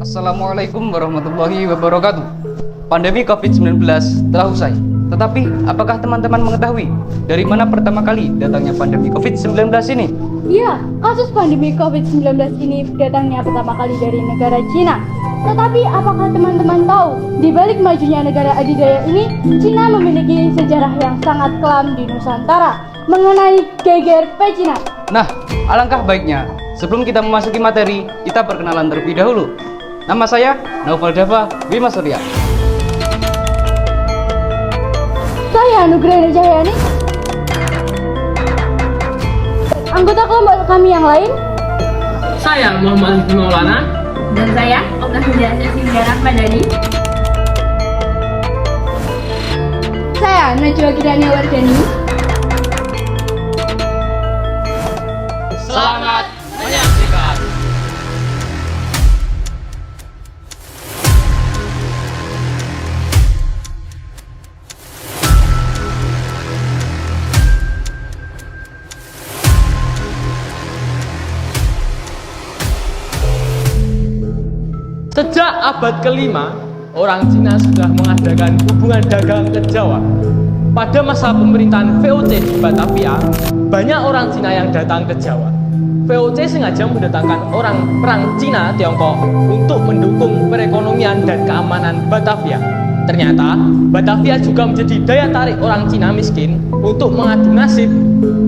Assalamualaikum warahmatullahi wabarakatuh. Pandemi COVID-19 telah usai. Tetapi, apakah teman-teman mengetahui dari mana pertama kali datangnya pandemi COVID-19 ini? Iya, kasus pandemi COVID-19 ini datangnya pertama kali dari negara Cina. Tetapi apakah teman-teman tahu, di balik majunya negara adidaya ini, Cina memiliki sejarah yang sangat kelam di Nusantara mengenai GGRP Cina. Nah, alangkah baiknya sebelum kita memasuki materi, kita perkenalan terlebih dahulu. Nama saya Naufal Dava Bima Surya. Saya Nugraha Cahyani. Anggota kelompok kami yang lain. Saya Muhammad Hifni Maulana. Dan saya Oka Hidayah Singgah Rahmadani. Saya Najwa Kirania Wardani. Selamat menyaksikan. Sejak abad kelima, orang Cina sudah mengadakan hubungan dagang ke Jawa. Pada masa pemerintahan VOC di Batavia, banyak orang Cina yang datang ke Jawa. VOC sengaja mendatangkan orang perang Cina Tiongkok untuk mendukung perekonomian dan keamanan Batavia. Ternyata, Batavia juga menjadi daya tarik orang Cina miskin untuk mengadu nasib.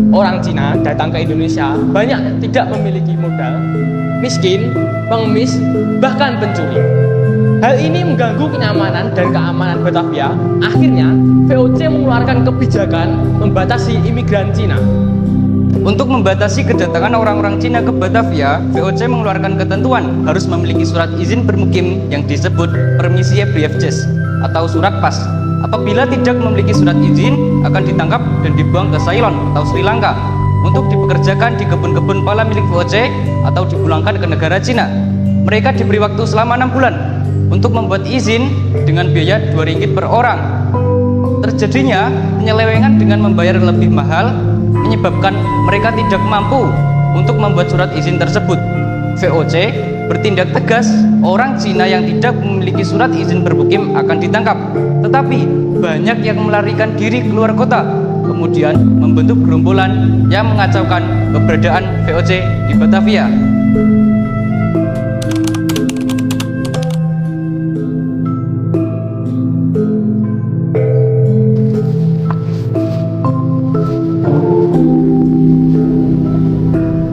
Orang Cina datang ke Indonesia banyak tidak memiliki modal, miskin, pengemis, bahkan pencuri. Hal ini mengganggu kenyamanan dan keamanan Batavia. Akhirnya, VOC mengeluarkan kebijakan membatasi imigran Cina. Untuk membatasi kedatangan orang-orang Cina ke Batavia, VOC mengeluarkan ketentuan harus memiliki surat izin bermukim yang disebut Permisie Briefjes atau surat pas. Apabila tidak memiliki surat izin, akan ditangkap dan dibuang ke Ceylon atau Sri Lanka untuk dipekerjakan di kebun-kebun pala milik VOC atau dipulangkan ke negara Cina. Mereka diberi waktu selama 6 bulan untuk membuat izin dengan biaya Rp2 per orang. Terjadinya penyelewengan dengan membayar lebih mahal menyebabkan mereka tidak mampu untuk membuat surat izin tersebut. VOC bertindak tegas, orang Cina yang tidak memiliki surat izin bermukim akan ditangkap. Tetapi banyak yang melarikan diri keluar kota, kemudian membentuk gerombolan yang mengacaukan keberadaan VOC di Batavia.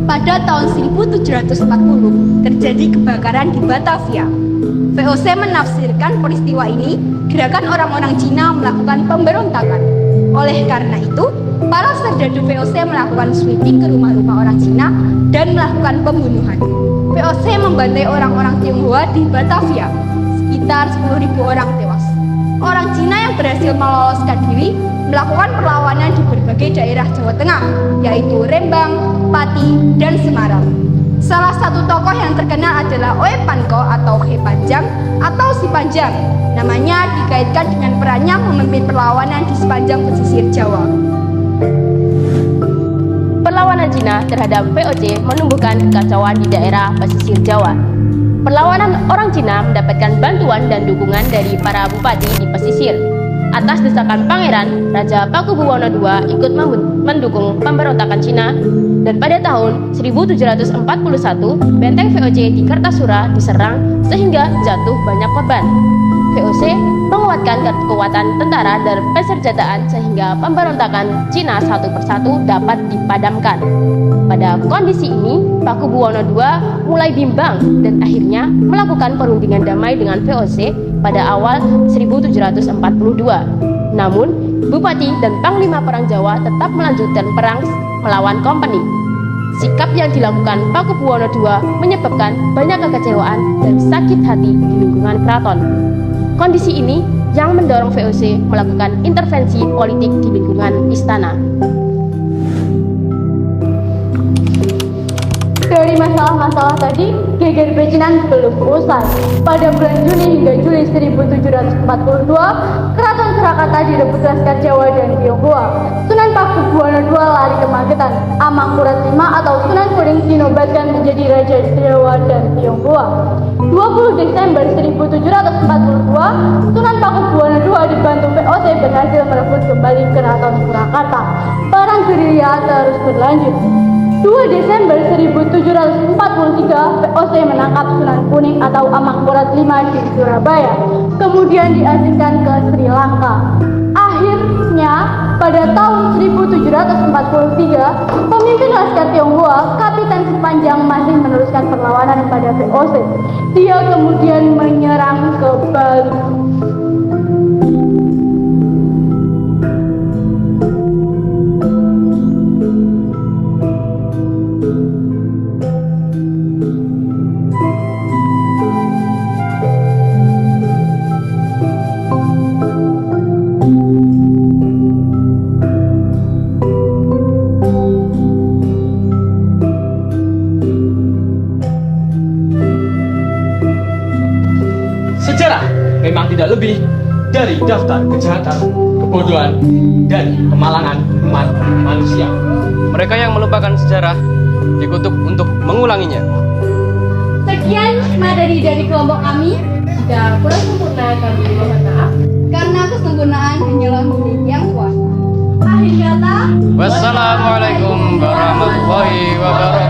Pada tahun 1740 terjadi kebakaran di Batavia. VOC menafsirkan peristiwa ini gerakan orang-orang Cina melakukan pemberontakan. Oleh karena itu, para serdadu VOC melakukan sweeping ke rumah-rumah orang Cina dan melakukan pembunuhan. VOC membantai orang-orang Tionghoa di Batavia, sekitar 10.000 orang tewas. Orang Cina yang berhasil meloloskan diri melakukan perlawanan di berbagai daerah Jawa Tengah, yaitu Rembang, Pati, dan Semarang. Salah satu tokoh yang terkenal adalah Oe Panko atau He Panjang atau Si Panjang. Namanya dikaitkan dengan perannya memimpin perlawanan di sepanjang pesisir Jawa. Perlawanan Cina terhadap VOC menumbuhkan kekacauan di daerah pesisir Jawa. Perlawanan orang Cina mendapatkan bantuan dan dukungan dari para bupati di pesisir. Atas desakan pangeran, Raja Pakubuwono II ikut mendukung pemberontakan Cina, dan pada tahun 1741 benteng VOC di Kartasura diserang sehingga jatuh banyak korban. VOC menguatkan kekuatan tentara dan persenjataan sehingga pemberontakan Cina satu persatu dapat dipadamkan. Pada kondisi ini, Pakubuwono II mulai bimbang dan akhirnya melakukan perundingan damai dengan VOC pada awal 1742. Namun, Bupati dan Panglima Perang Jawa tetap melanjutkan perang melawan Kompeni. Sikap yang dilakukan Pakubuwono II menyebabkan banyak kekecewaan dan sakit hati di lingkungan keraton. Kondisi ini yang mendorong VOC melakukan intervensi politik di lingkungan istana. Dari masalah-masalah tadi, GGRP Cina belum usai. Pada bulan Juni hingga Juli 1742, Keraton Surakarta direbut Laskar Jawa dan Tionghoa. Sunan Paku Pakubuwono II lari kemagetan. Amangkurat V atau Sunan Kudus dinobatkan menjadi Raja Jawa dan Tionghoa. 20 Desember 1742, Sunan Pakubuwono II dibantu VOC berhasil merebut kembali Keraton Surakarta. Perang gerilya terus berlanjut. 2 Desember 1743, VOC menangkap Sunan Kuning atau Amangkurat V di Surabaya, kemudian diasingkan ke Sri Lanka. Akhirnya, pada tahun 1743, pemimpin Laskar Tionghoa, Kapiten Sepanjang masih meneruskan perlawanan pada VOC. Dia kemudian menyerang ke Bali. Sejarah memang tidak lebih dari daftar kejahatan, kebodohan, dan kemalangan umat manusia. Mereka yang melupakan sejarah dikutuk untuk mengulanginya. Sekian materi dari kelompok kami. Jika kurang sempurna kami mohon maaf. Karena kesempurnaan hanyalah milik yang kuasa. Akhir kata, Wassalamualaikum warahmatullahi wabarakatuh.